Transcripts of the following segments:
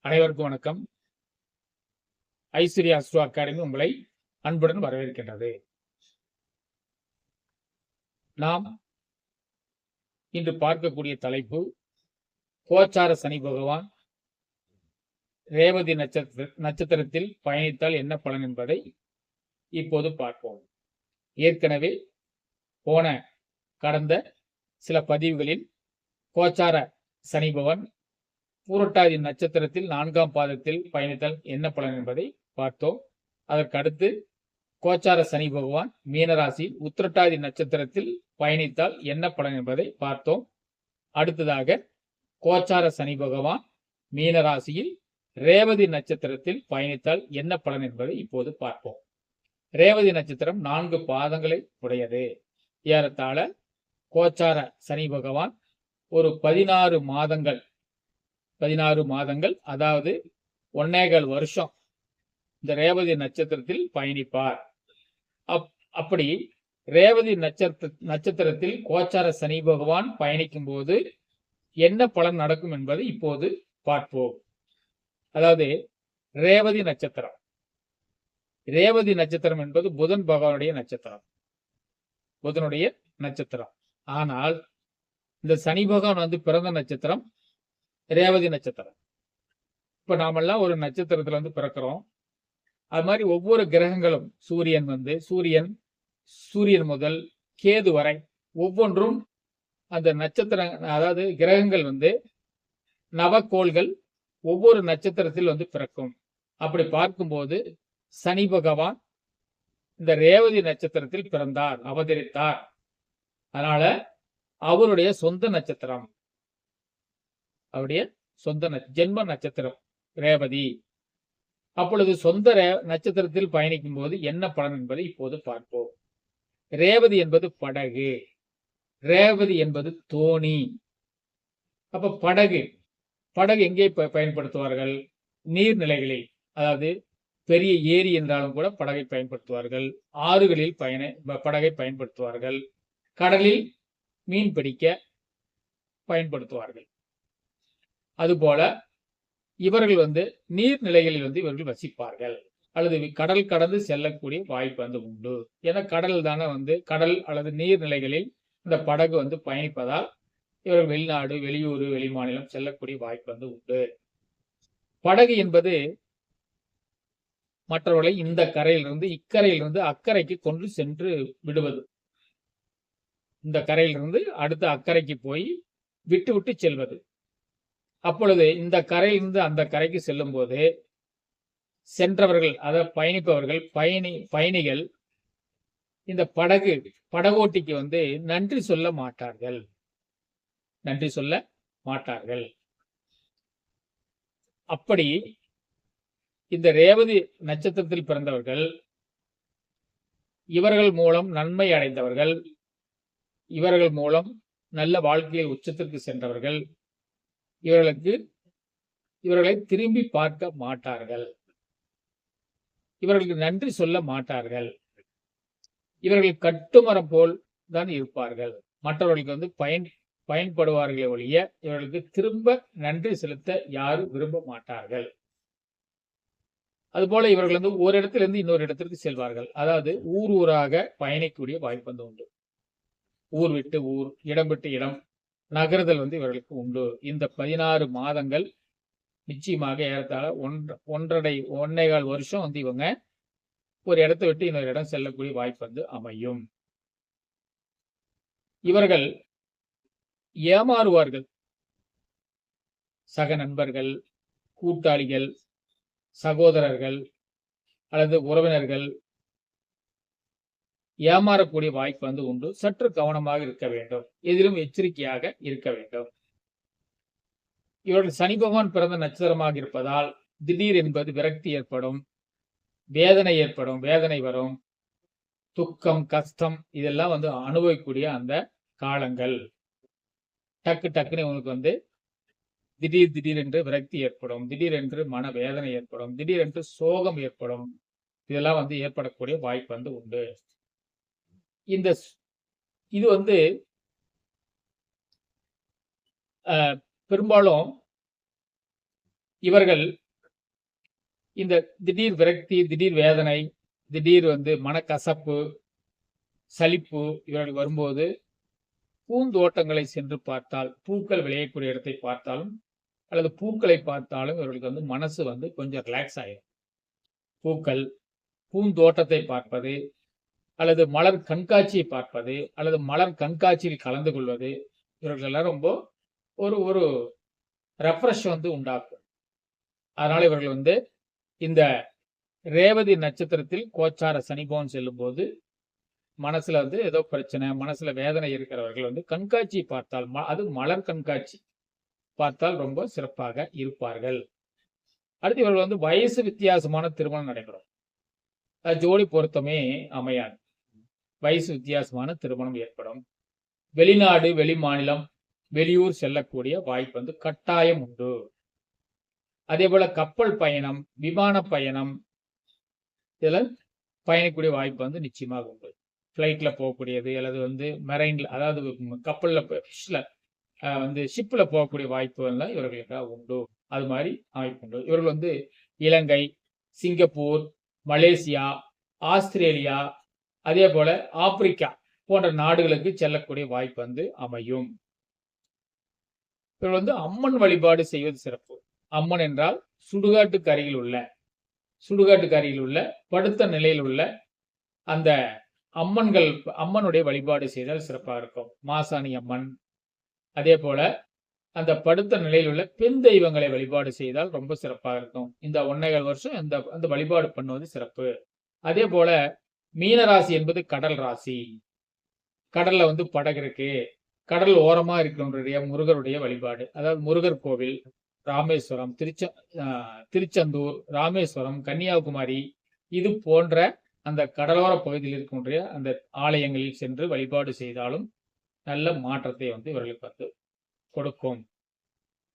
அனைவருக்கும் வணக்கம். Aishwarya astro academy உங்களை அன்புடன் வரவேற்கின்றது. நாம் இன்று பார்க்கக்கூடிய தலைப்பு கோச்சார சனி பகவான் ரேவதி நட்சத்திரத்தில் பயணித்தால் என்ன பலன் என்பதை இப்போது பார்ப்போம். ஏற்கனவே கடந்த சில பதிவுகளில் கோச்சார சனி பகவான் பூரட்டாதி நட்சத்திரத்தில் 4ஆம் பாதத்தில் பயணித்தால் என்ன பலன் என்பதை பார்த்தோம். அதற்கடுத்து கோச்சார சனி பகவான் மீனராசி உத்திரட்டாதி நட்சத்திரத்தில் பயணித்தால் என்ன பலன் என்பதை பார்த்தோம். அடுத்ததாக கோச்சார சனி பகவான் மீனராசியில் ரேவதி நட்சத்திரத்தில் பயணித்தால் என்ன பலன் என்பதை இப்போது பார்ப்போம். ரேவதி நட்சத்திரம் 4 பாதங்களை உடையது. ஏறத்தாழ கோச்சார சனி பகவான் ஒரு 16 மாதங்கள், அதாவது 1.25 வருஷம் இந்த ரேவதி நட்சத்திரத்தில் பயணிப்பார். அப்படி ரேவதி நட்சத்திரத்தில் கோச்சார சனி பகவான் பயணிக்கும் போது என்ன பலன் நடக்கும் என்பதை இப்போது பார்ப்போம். அதாவது ரேவதி நட்சத்திரம் என்பது புதன் பகவானுடைய நட்சத்திரம். ஆனால் இந்த சனி பகவான் பிறந்த நட்சத்திரம் ரேவதி நட்சத்திரம். இப்ப நாமெல்லாம் ஒரு நட்சத்திரத்துல பிறக்கிறோம். அது மாதிரி ஒவ்வொரு கிரகங்களும் சூரியன் முதல் கேது வரை ஒவ்வொன்றும் அந்த நட்சத்திரம், அதாவது கிரகங்கள் நவக்கோள்கள் ஒவ்வொரு நட்சத்திரத்தில் பிறக்கும். அப்படி பார்க்கும்போது சனி பகவான் இந்த ரேவதி நட்சத்திரத்தில் பிறந்தார், அவதரித்தார். அதனால அவருடைய சொந்த நட்சத்திரம், அவருடைய ஜென்ம நட்சத்திரம் ரேவதி. அப்பொழுது சொந்த நட்சத்திரத்தில் பயணிக்கும் போது என்ன பலன் என்பதை இப்போது பார்ப்போம். ரேவதி என்பது படகு, ரேவதி என்பது தோணி. அப்ப படகு எங்கே பயன்படுத்துவார்கள்? நீர்நிலைகளில், அதாவது பெரிய ஏரி என்றாலும் கூட படகை பயன்படுத்துவார்கள். ஆறுகளில் படகை பயன்படுத்துவார்கள். கடலில் மீன் பிடிக்க பயன்படுத்துவார்கள். அதுபோல இவர்கள் நீர்நிலைகளில் இவர்கள் வசிப்பார்கள், அல்லது கடல் கடந்து செல்லக்கூடிய வாய்ப்பு உண்டு. ஏன்னா கடல் தானே கடல் அல்லது நீர்நிலைகளில் இந்த படகு பயணிப்பதால் இவர்கள் வெளிநாடு, வெளியூர், வெளிமாநிலம் செல்லக்கூடிய வாய்ப்பு உண்டு. படகு என்பது மற்றவர்களை இந்த கரையிலிருந்து இக்கரையிலிருந்து அக்கறைக்கு கொண்டு சென்று விடுவது. இந்த கரையிலிருந்து அடுத்த அக்கறைக்கு போய் விட்டு செல்வது. அப்பொழுது இந்த கரையிலிருந்து அந்த கரைக்கு செல்லும் போது சென்றவர்கள், அதாவது பயணிப்பவர்கள், பயணிகள் இந்த படகோட்டிக்கு நன்றி சொல்ல மாட்டார்கள். அப்படி இந்த ரேவதி நட்சத்திரத்தில் பிறந்தவர்கள், இவர்கள் மூலம் நன்மை அடைந்தவர்கள், இவர்கள் மூலம் நல்ல வாழ்க்கையில் உச்சத்திற்கு சென்றவர்கள், இவர்களை திரும்பி பார்க்க மாட்டார்கள், இவர்களுக்கு நன்றி சொல்ல மாட்டார்கள். இவர்கள் கட்டுமரம் போல் தான் இருப்பார்கள். மற்றவர்களுக்கு பயன்படுவார்களே ஒழிய இவர்களுக்கு திரும்ப நன்றி செலுத்த யாரும் விரும்ப மாட்டார்கள். அதுபோல இவர்கள் ஒரு இடத்திலிருந்து இன்னொரு இடத்திற்கு செல்வார்கள். அதாவது ஊராக பயணிக்கக்கூடிய வாய்ப்பு உண்டு. ஊர் விட்டு ஊர், இடம் விட்டு இடம் நகர்தல் இவர்களுக்கு உண்டு. இந்த 16 மாதங்கள் நிச்சயமாக ஏறத்தாழ 1.25 வருஷம் இவங்க ஒரு இடத்தை விட்டு இன்னொரு இடம் செல்லக்கூடிய வாய்ப்பு அமையும். இவர்கள் ஏமாறுவார்கள். சக நண்பர்கள், கூட்டாளிகள், சகோதரர்கள் அல்லது உறவினர்கள் ஏமாறக்கூடிய வாய்ப்பு உண்டு. சற்று கவனமாக இருக்க வேண்டும், எதிலும் எச்சரிக்கையாக இருக்க வேண்டும். இவர்கள் சனி பகவான் பிறந்த நட்சத்திரமாக இருப்பதால் திடீர் என்பது விரக்தி ஏற்படும், வேதனை வரும், துக்கம், கஷ்டம் இதெல்லாம் அனுபவிக்கக்கூடிய அந்த காலங்கள். டக்குன்னு இவங்களுக்கு திடீர் என்று விரக்தி ஏற்படும், திடீரென்று மன வேதனை ஏற்படும், திடீரென்று சோகம் ஏற்படும். இதெல்லாம் ஏற்படக்கூடிய வாய்ப்பு உண்டு. இது பெரும்பாலும் இவர்கள் இந்த திடீர் விரக்தி, திடீர் வேதனை, திடீர் மனக்கசப்பு, சலிப்பு இவர்கள் வரும்போது பூந்தோட்டங்களை சென்று பார்த்தால், பூக்கள் விளையக்கூடிய இடத்தை பார்த்தாலும் அல்லது பூக்களை பார்த்தாலும் இவர்களுக்கு மனசு கொஞ்சம் ரிலாக்ஸ் ஆயிடும். பூக்கள், பூந்தோட்டத்தை பார்ப்பது அல்லது மலர் கண்காட்சியை பார்ப்பது அல்லது மலர் கண்காட்சியில் கலந்து கொள்வது இவர்கள் ரொம்ப ஒரு ரெஃப்ரெஷ் உண்டாக்கும். அதனால இவர்கள் இந்த ரேவதி நட்சத்திரத்தில் கோச்சார சனி பகவான் செல்லும் போது மனசுல ஏதோ பிரச்சனை, மனசுல வேதனை இருக்கிறவர்கள் கண்காட்சி பார்த்தால், அது மலர் கண்காட்சி பார்த்தால் ரொம்ப சிறப்பாக இருப்பார்கள். அடுத்து இவர்கள் வயசு வித்தியாசமான திருமணம் நடைபெறும். ஜோடி பொருத்தமே அமையாது. வயசு வித்தியாசமான திருமணம் ஏற்படும். வெளிநாடு, வெளி மாநிலம், வெளியூர் செல்லக்கூடிய வாய்ப்பு கட்டாயம் உண்டு. அதே போல கப்பல் பயணம், விமான பயணம் இதெல்லாம் பயணிக்கூடிய வாய்ப்பு நிச்சயமாக உண்டு. ஃப்ளைட்ல போகக்கூடியது அல்லது மெரைன்ல, அதாவது கப்பல்ல ஷிப்ல போகக்கூடிய வாய்ப்பு எல்லாம் இவர்களுக்கு உண்டு. அது மாதிரி அமைப்பு உண்டு. இவர்கள் இலங்கை, சிங்கப்பூர், மலேசியா, ஆஸ்திரேலியா, அதே போல ஆப்பிரிக்கா போன்ற நாடுகளுக்கு செல்லக்கூடிய வாய்ப்பு அமையும். இவர்கள் அம்மன் வழிபாடு செய்வது சிறப்பு. அம்மன் என்றால் சுடுகாட்டுக்கு அருகில் உள்ள படுத்த நிலையில் உள்ள அந்த அம்மனுடைய வழிபாடு செய்தால் சிறப்பாக இருக்கும். மாசாணி அம்மன், அதே போல அந்த படுத்த நிலையில் உள்ள பெண் தெய்வங்களை வழிபாடு செய்தால் ரொம்ப சிறப்பாக இருக்கும். இந்த 1.25 வருஷம் அந்த வழிபாடு பண்ணுவது சிறப்பு. அதே போல மீனராசி என்பது கடல் ராசி. கடல்ல படகு இருக்கு. கடல் ஓரமா இருக்கிற முருகருடைய வழிபாடு, அதாவது முருகர் கோவில், ராமேஸ்வரம், திருச்செந்தூர், ராமேஸ்வரம், கன்னியாகுமரி இது போன்ற அந்த கடலோர பகுதியில் இருக்கின்ற அந்த ஆலயங்களில் சென்று வழிபாடு செய்தாலும் நல்ல மாற்றத்தை இவர்களுக்கு கொடுக்கும்.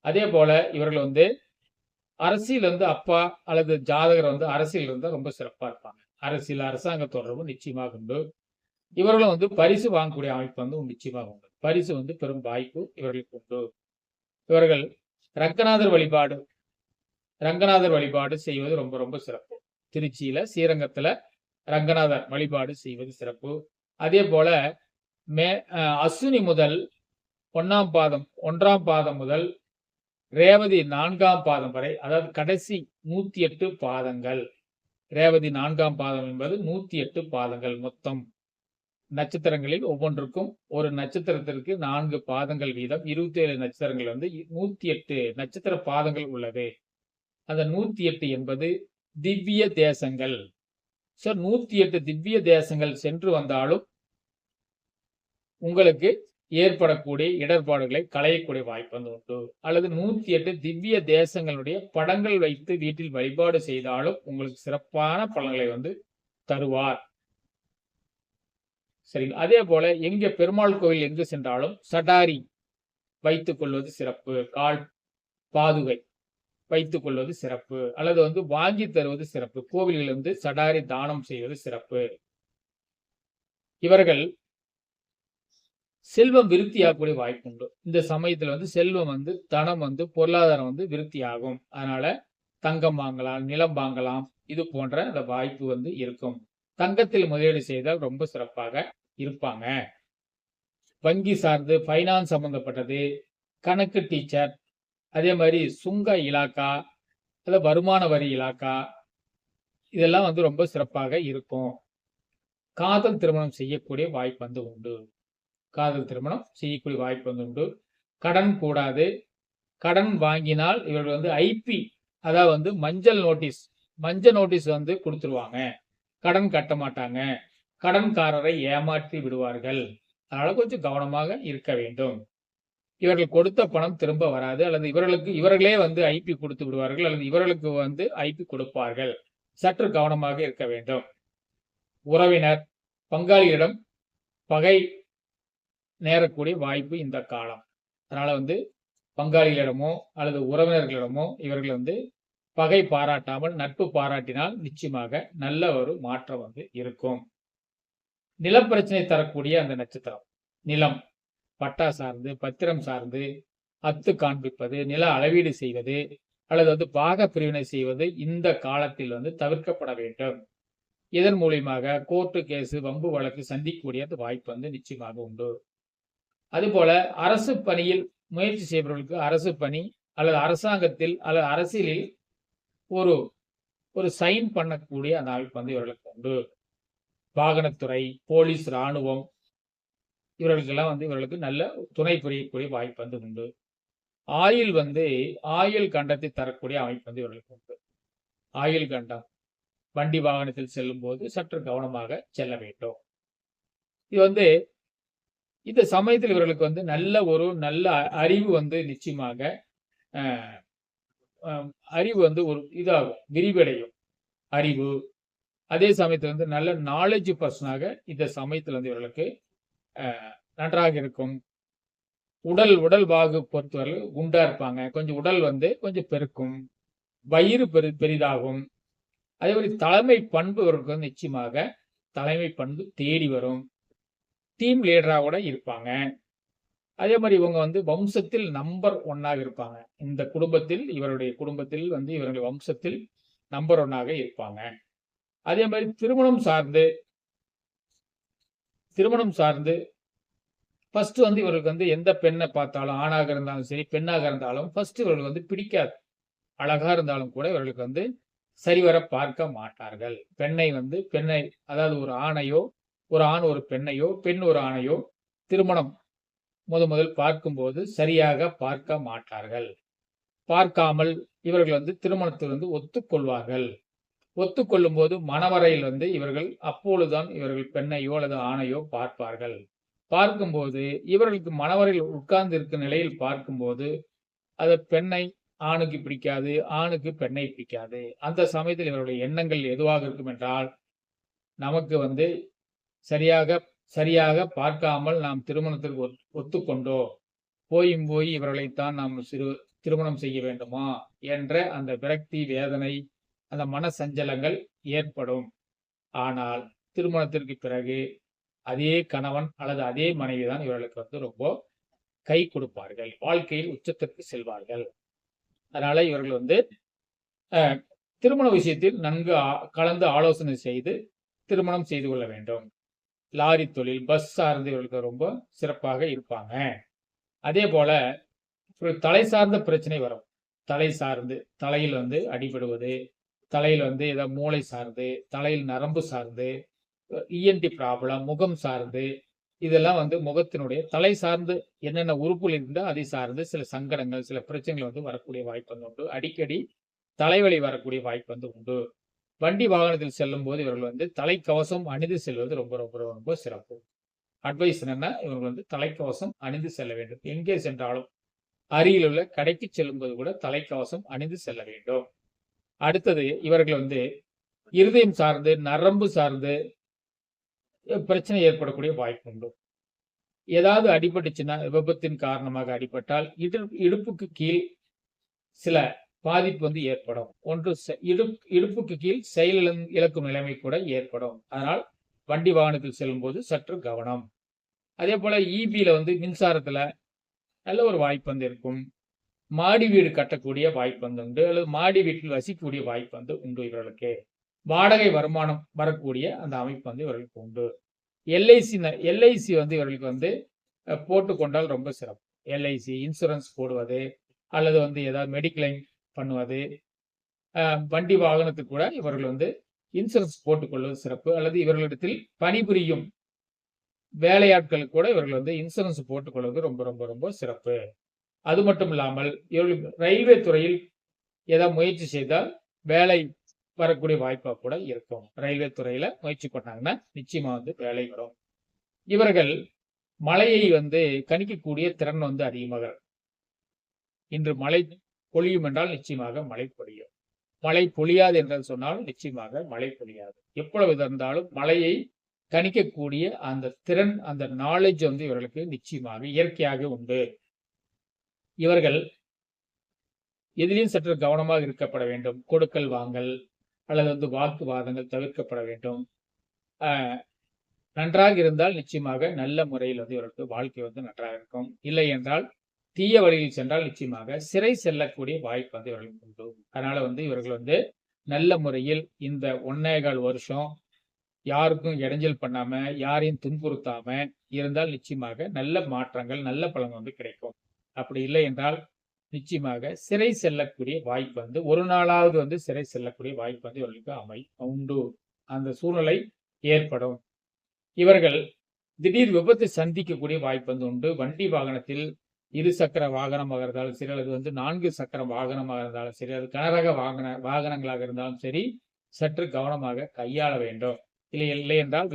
அதே போல இவர்கள் அரசியல் அப்பா அல்லது ஜாதகர் அரசியல் இருந்தால் ரொம்ப சிறப்பா இருப்பாங்க. அரசியல், அரசாங்க தொடர்பு நிச்சயமாக உண்டு. இவர்களும் பரிசு வாங்கக்கூடிய அமைப்பு நிச்சயமாக உண்டு. பரிசு பெரும் வாய்ப்பு இவர்களுக்கு உண்டு. இவர்கள் ரங்கநாதர் வழிபாடு செய்வது ரொம்ப ரொம்ப சிறப்பு. திருச்சியில ஸ்ரீரங்கத்துல ரங்கநாதர் வழிபாடு செய்வது சிறப்பு. அதே போல அஸ்வினி முதல் 1ஆம் பாதம் முதல் ரேவதி 4ஆம் பாதம் வரை, அதாவது கடைசி 108 பாதங்கள். ரேவதி 4ஆம் பாதம் என்பது 108 பாதங்கள். மொத்தம் நட்சத்திரங்களில் ஒவ்வொன்றுக்கும் ஒரு நட்சத்திரத்திற்கு 4 பாதங்கள் வீதம் 27 நட்சத்திரங்கள் 108 நட்சத்திர பாதங்கள் உள்ளது. அந்த 108 என்பது திவ்ய தேசங்கள். 108 திவ்ய தேசங்கள் சென்று வந்தாலும் உங்களுக்கு ஏற்படக்கூடிய இடர்பாடுகளை களையக்கூடிய வாய்ப்பு உண்டு. அல்லது 108 திவ்ய தேசங்களுடைய படங்கள் வைத்து வீட்டில் வழிபாடு செய்தாலும் உங்களுக்கு சிறப்பான பலன்களை தருவார். சரி. அதே போல எங்க பெருமாள் கோவில் எங்கு சென்றாலும் சடாரி வைத்துக் கொள்வது சிறப்பு. கால் பாதுகை வைத்துக் கொள்வது சிறப்பு. அல்லது வாங்கி தருவது சிறப்பு. கோவிலில் சடாரி தானம் செய்வது சிறப்பு. இவர்கள் செல்வம் விருத்தியாகக்கூடிய வாய்ப்பு உண்டு. இந்த சமயத்துல செல்வம் தனம் பொருளாதாரம் விருத்தியாகும். அதனால தங்கம் வாங்கலாம், நிலம் வாங்கலாம், இது போன்ற அந்த வாய்ப்பு இருக்கும். தங்கத்தில் முதலீடு செய்தால் ரொம்ப சிறப்பாக இருப்பாங்க. வங்கி சார்ந்து ஃபைனான்ஸ் சம்பந்தப்பட்டது, கணக்கு டீச்சர், அதே மாதிரி சுங்க இலாக்கா அல்ல வருமான வரி இலாக்கா இதெல்லாம் ரொம்ப சிறப்பாக இருக்கும். காதல் திருமணம் செய்யக்கூடிய வாய்ப்பு உண்டு. உண்டு. கடன் கூடாது. கடன் வாங்கினால் இவர்கள் ஐபி, அதாவது மஞ்சள் நோட்டீஸ் கொடுத்துருவாங்க. கடன் கட்ட மாட்டாங்க. கடன்காரரை ஏமாற்றி விடுவார்கள். அதனால கொஞ்சம் கவனமாக இருக்க வேண்டும். இவர்கள் கொடுத்த பணம் திரும்ப வராது. அல்லது இவர்களே ஐபி கொடுத்து விடுவார்கள். அல்லது இவர்களுக்கு ஐபி கொடுப்பார்கள். சற்று கவனமாக இருக்க வேண்டும். உறவினர், பங்காளியிடம் பகை நேரக்கூடிய வாய்ப்பு இந்த காலம். அதனால பங்காளிகளிடமோ அல்லது உறவினர்களிடமோ இவர்கள் பகை பாராட்டாமல் நட்பு பாராட்டினால் நிச்சயமாக நல்ல ஒரு மாற்றம் இருக்கும். நிலப்பிரச்சனை தரக்கூடிய அந்த நட்சத்திரம், நிலம், பட்டா சார்ந்து, பத்திரம் சார்ந்து, அத்து காண்பிப்பது, நில அளவீடு செய்வது, அல்லது வந்து பாக பிரிவினை செய்வது இந்த காலத்தில் வந்து தவிர்க்கப்பட வேண்டும். இதன் மூலியமாக கோர்ட்டு கேஸ் வம்பு வழக்கு சந்திக்கக்கூடிய வாய்ப்பு வந்து நிச்சயமாக உண்டு. அதுபோல அரசு பணியில் முயற்சி செய்பவர்களுக்கு அரசு பணி அல்லது அரசாங்கத்தில் அல்லது அரசியலில் ஒரு ஒரு சைன் பண்ணக்கூடிய அந்த அமைப்பு வந்து இவர்களுக்கு உண்டு. வாகனத்துறை, போலீஸ், ராணுவம் இவர்களுக்கெல்லாம் வந்து இவர்களுக்கு நல்ல துணை புரியக்கூடிய வாய்ப்பு வந்து உண்டு. ஆயுள் கண்டத்தை தரக்கூடிய அமைப்பு வந்து இவர்களுக்கு உண்டு. ஆயுள் கண்டம் வண்டி வாகனத்தில் செல்லும் போது சற்று கவனமாக செல்ல வேண்டும். இது வந்து இந்த சமயத்தில் இவர்களுக்கு வந்து நல்ல அறிவு வந்து நிச்சயமாக அறிவு வந்து ஒரு இதாகும், விரிவடையும் அறிவு. அதே சமயத்தில் வந்து நல்ல நாலேஜ் பர்சனாக இந்த சமயத்தில் வந்து இவர்களுக்கு நன்றாக இருக்கும். உடல் பாகு பொறுத்தவரை குண்டா இருப்பாங்க, கொஞ்சம் உடல் வந்து கொஞ்சம் பெருக்கும், வயிறு பெரிதாகும். அதே மாதிரி தலைமை பண்பு இவர்களுக்கு வந்து நிச்சயமாக தலைமை பண்பு தேடி வரும். டீம் லீடரா கூட இருப்பாங்க. அதே மாதிரி இவங்க வந்து வம்சத்தில் நம்பர் 1ஆக இருப்பாங்க. இந்த குடும்பத்தில் இவருடைய குடும்பத்தில் வந்து இவர்கள் வம்சத்தில் நம்பர் 1ஆக இருப்பாங்க. அதே மாதிரி திருமணம் சார்ந்து ஃபர்ஸ்ட் வந்து இவர்களுக்கு வந்து எந்த பெண்ணை பார்த்தாலும், ஆணாக இருந்தாலும் சரி பெண்ணாக இருந்தாலும் ஃபர்ஸ்ட் இவர்களுக்கு வந்து பிடிக்காது. அழகா இருந்தாலும் கூட இவர்களுக்கு வந்து சரிவர பார்க்க மாட்டார்கள். பெண்ணை அதாவது ஒரு ஆணையோ, ஒரு ஆண் ஒரு பெண்ணையோ, பெண் ஒரு ஆணையோ திருமணம் முதல் பார்க்கும்போது சரியாக பார்க்க மாட்டார்கள். பார்க்காமல் இவர்கள் வந்து திருமணத்தில் வந்து ஒத்துக்கொள்வார்கள். ஒத்துக்கொள்ளும் போது மணவரையில் வந்து இவர்கள் அப்பொழுதுதான் இவர்கள் பெண்ணையோ அல்லது ஆணையோ பார்ப்பார்கள். பார்க்கும்போது இவர்களுக்கு மணவரையில் உட்கார்ந்து இருக்கும் நிலையில் பார்க்கும்போது அது பெண்ணை ஆணுக்கு பிடிக்காது, ஆணுக்கு பெண்ணை பிடிக்காது. அந்த சமயத்தில் இவருடைய எண்ணங்கள் எதுவாக இருக்கும் என்றால், நமக்கு வந்து சரியாக பார்க்காமல் நாம் திருமணத்திற்கு ஒத்துக்கொண்டோம், போய் இவர்களைத்தான் நாம் திருமணம் செய்ய வேண்டுமா என்ற அந்த விரக்தி, வேதனை, அந்த மன சஞ்சலங்கள் ஏற்படும். ஆனால் திருமணத்திற்கு பிறகு அதே கணவன் அல்லது அதே மனைவி தான் இவர்களுக்கு வந்து ரொம்ப கை கொடுப்பார்கள், வாழ்க்கையில் உச்சத்திற்கு செல்வார்கள். அதனால இவர்கள் வந்து திருமண விஷயத்தில் நன்கு கலந்து ஆலோசனை செய்து திருமணம் செய்து கொள்ள வேண்டும். லாரி தொழில், பஸ் சார்ந்து இவர்களுக்கு ரொம்ப சிறப்பாக இருப்பாங்க. அதே போல தலை சார்ந்த பிரச்சனை வரும். தலையில் வந்து அடிபடுவது, தலையில் வந்து ஏதாவது மூளை சார்ந்து, தலையில் நரம்பு சார்ந்து, இஎன்டி ப்ராப்ளம், முகம் சார்ந்து, இதெல்லாம் வந்து முகத்தினுடைய தலை சார்ந்து என்னென்ன உறுப்புகள் இருந்தால் அதை சார்ந்து சில சங்கடங்கள், சில பிரச்சனைகள் வந்து வரக்கூடிய வாய்ப்பு வந்து உண்டு. அடிக்கடி தலைவலி வரக்கூடிய வாய்ப்பு வந்து உண்டு. வண்டி வாகனத்தில் செல்லும் போது இவர்கள் வந்து தலைக்கவசம் அணிந்து செல்வது ரொம்ப ரொம்ப ரொம்ப சிறப்பு. அட்வைஸ் என்னன்னா, இவர்கள் வந்து தலைக்கவசம் அணிந்து செல்ல வேண்டும். எங்கே சென்றாலும் அருகில் உள்ள கடைக்கு செல்லும்போது கூட தலைக்கவசம் அணிந்து செல்ல வேண்டும். அடுத்தது இவர்கள் வந்து இருதயம் சார்ந்து, நரம்பு சார்ந்து பிரச்சனை ஏற்படக்கூடிய வாய்ப்பு உண்டு. ஏதாவது அடிபட்டுச்சுன்னா, விபத்தின் காரணமாக அடிபட்டால் இடுப்புக்கு கீழ் சில பாதிப்பு வந்து ஏற்படும். ஒன்று இடுப்புக்கு கீழ் செயல் இழக்கும் நிலைமை கூட ஏற்படும். அதனால் வண்டி வாகனத்தில் செல்லும் போது சற்று கவனம். அதே போல இபியில வந்து மின்சாரத்துல நல்ல ஒரு வாய்ப்பு வந்து இருக்கும். மாடி வீடு கட்டக்கூடிய வாய்ப்பு வந்து உண்டு, அல்லது மாடி வீட்டில் வசிக்கக்கூடிய வாய்ப்பு வந்து உண்டு. இவர்களுக்கு வாடகை வருமானம் வரக்கூடிய அந்த அமைப்பு வந்து இவர்களுக்கு உண்டு. எல்ஐசி வந்து இவர்களுக்கு வந்து போட்டுக்கொண்டால் ரொம்ப சிறப்பு. எல்ஐசி இன்சூரன்ஸ் போடுவது, அல்லது வந்து ஏதாவது மெடிக்ளைம் பண்ணுவது, வண்டி வாகனத்துக்கு கூட இவர்கள் வந்து இன்சூரன்ஸ் போட்டுக்கொள்வது சிறப்பு. அல்லது இவர்களிடத்தில் பணிபுரியும் வேலையாட்களுக்கு கூட இவர்கள் வந்து இன்சூரன்ஸ் போட்டுக்கொள்வது ரொம்ப ரொம்ப ரொம்ப சிறப்பு. அது மட்டும் இல்லாமல் இவர்கள் ரயில்வே துறையில் ஏதாவது முயற்சி செய்தால் வேலை வரக்கூடிய வாய்ப்பா கூட இருக்கும். ரயில்வே துறையில முயற்சி பண்ணாங்கன்னா நிச்சயமா வந்து வேலை வரும். இவர்கள் மழையை வந்து கணிக்கக்கூடிய திறன் வந்து அதிகமாக. இன்று மழை பொழியும் என்றால் நிச்சயமாக மழை பொழியும். மழை பொழியாது என்று சொன்னால் நிச்சயமாக மழை பொழியாது. எப்பொழுது இருந்தாலும் மழையை கணிக்கக்கூடிய அந்த திறன், அந்த நாலேஜ் வந்து இவர்களுக்கு நிச்சயமாக இயற்கையாக உண்டு. இவர்கள் எதிலையும் சற்று கவனமாக இருக்கப்பட வேண்டும். கொடுக்கல் வாங்கல் அல்லது வந்து வாக்குவாதங்கள் தவிர்க்கப்பட வேண்டும். நன்றாக இருந்தால் நிச்சயமாக நல்ல முறையில் வந்து இவருக்கு வாழ்க்கை வந்து நன்றாக இருக்கும். இல்லை என்றால் தீய வழியில் சென்றால் நிச்சயமாக சிறை செல்லக்கூடிய வாய்ப்பு வந்து இவர்களுக்கு உண்டு. அதனால வந்து இவர்கள் வந்து நல்ல முறையில் இந்த 1.25 வருஷம் யாருக்கும் இடைஞ்சல் பண்ணாம, யாரையும் துன்புறுத்தாம இருந்தால் நிச்சயமாக நல்ல மாற்றங்கள், நல்ல பலன் வந்து கிடைக்கும். அப்படி இல்லை என்றால் நிச்சயமாக சிறை செல்லக்கூடிய வாய்ப்பு வந்து ஒரு நாளாவது வந்து சிறை செல்லக்கூடிய வாய்ப்பு வந்து இவர்களுக்கு உண்டு. அந்த சூழ்நிலை ஏற்படும். இவர்கள் திடீர் விபத்து சந்திக்கக்கூடிய வாய்ப்பு வந்து உண்டு. வண்டி வாகனத்தில் 2 சக்கர வாகனமாக இருந்தாலும் சரி, அல்லது வந்து 4 சக்கர வாகனமாக இருந்தாலும் சரி, அது கனரக வாகனங்களாக இருந்தாலும் சரி, சற்று கவனமாக கையாள வேண்டும். இல்லை என்றால்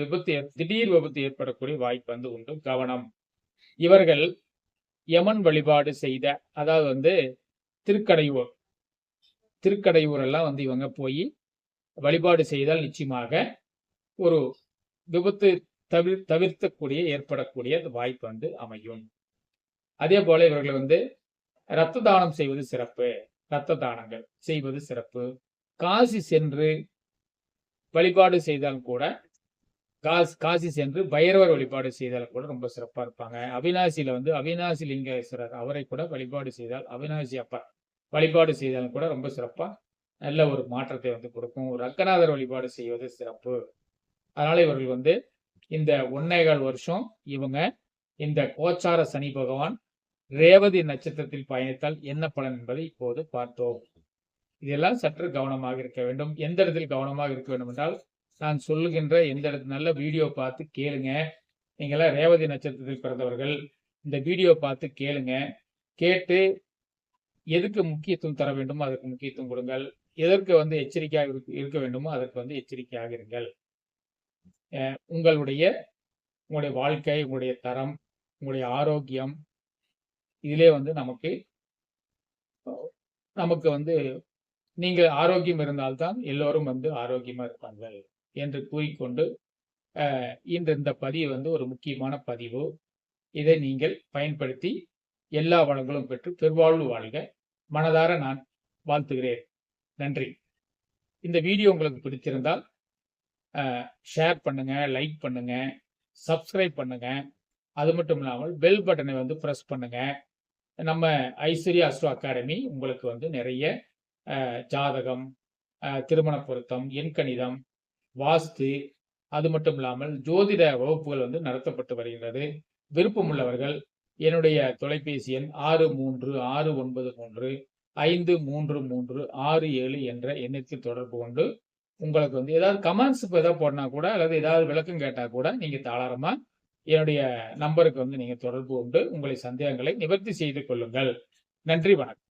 திடீர் விபத்து ஏற்படக்கூடிய வாய்ப்பு வந்து உண்டு. கவனம். இவர்கள் யமன் வழிபாடு செய்த, அதாவது வந்து திருக்கடையூர் எல்லாம் வந்து இவங்க போய் வழிபாடு செய்தால் நிச்சயமாக ஒரு விபத்து தவிர்க்கக்கூடிய ஏற்படக்கூடிய வாய்ப்பு வந்து அமையும். அதே போல இவர்கள் வந்து இரத்த தானம் செய்வது சிறப்பு. இரத்த தானங்கள் செய்வது சிறப்பு. காசி சென்று வழிபாடு செய்தாலும் கூட, காசி சென்று பைரவர் வழிபாடு செய்தாலும் கூட ரொம்ப சிறப்பா இருப்பாங்க. அவிநாசியில வந்து அவிநாசி லிங்கேஸ்வரர், அவரை கூட வழிபாடு செய்தால், அவிநாசி அப்பா வழிபாடு செய்தாலும் கூட ரொம்ப சிறப்பா நல்ல ஒரு மாற்றத்தை வந்து கொடுக்கும். ரங்கநாதர் வழிபாடு செய்வது சிறப்பு. அதனால இவர்கள் வந்து இந்த 1.25 வருஷம் இவங்க இந்த கோச்சார சனி பகவான் ரேவதி நட்சத்திரத்தில் பயணித்தால் என்ன பலன் என்பதை இப்போது பார்த்தோம். இதெல்லாம் சற்று கவனமாக இருக்க வேண்டும். எந்த இடத்தில் கவனமாக இருக்க வேண்டும் என்றால், நான் சொல்லுகின்ற எந்த இடத்துல நல்ல வீடியோ பார்த்து கேளுங்க. நீங்களாம் ரேவதி நட்சத்திரத்தில் பிறந்தவர்கள் இந்த வீடியோ பார்த்து கேளுங்க. கேட்டு எதுக்கு முக்கியத்துவம் தர வேண்டுமோ அதற்கு முக்கியத்துவம் கொடுங்கள். எதற்கு வந்து எச்சரிக்கையாக இருக்க வேண்டுமோ அதற்கு வந்து எச்சரிக்கையாக இருங்கள். உங்களுடைய வாழ்க்கை, உங்களுடைய தரம், உங்களுடைய ஆரோக்கியம், இதிலே வந்து நமக்கு வந்து நீங்கள் ஆரோக்கியம் இருந்தால்தான் எல்லோரும் வந்து ஆரோக்கியமா இருப்பார்கள் என்று கூறிக்கொண்டு, இன்று இந்த பதிவு வந்து ஒரு முக்கியமான பதிவு. இதை நீங்கள் பயன்படுத்தி எல்லா வளங்களும் பெற்று பெருவாழ்வு வாழ்க. மனதார நான் வாழ்த்துகிறேன். நன்றி. இந்த வீடியோ உங்களுக்கு பிடித்திருந்தால் ஷேர் பண்ணுங்க, லைக் பண்ணுங்க, சப்ஸ்கிரைப் பண்ணுங்க. அது மட்டும் இல்லாமல் பெல் பட்டனை வந்து பிரஸ் பண்ணுங்க. நம்ம ஐஸ்வர்யா அஸ்ட்ரோ அகாடமி உங்களுக்கு வந்து நிறைய ஜாதகம், திருமண பொருத்தம், எண்கணிதம், வாஸ்து, அது மட்டும் இல்லாமல் ஜோதிட வகுப்புகள் வந்து நடத்தப்பட்டு வருகிறது. விருப்பமுள்ளவர்கள் என்னுடைய தொலைபேசி எண் 6369353367 என்ற எண்ணிற்கு தொடர்பு கொண்டு உங்களுக்கு வந்து ஏதாவது கமெண்ட்ஸ் ஏதாவது போடனா கூட, அல்லது ஏதாவது விளக்கம் கேட்டா கூட நீங்க தாராளமா என்னுடைய நம்பருக்கு வந்து நீங்க தொடர்பு கொண்டு உங்களை சந்தேகங்களை நிவர்த்தி செய்து கொள்ளுங்கள். நன்றி, வணக்கம்.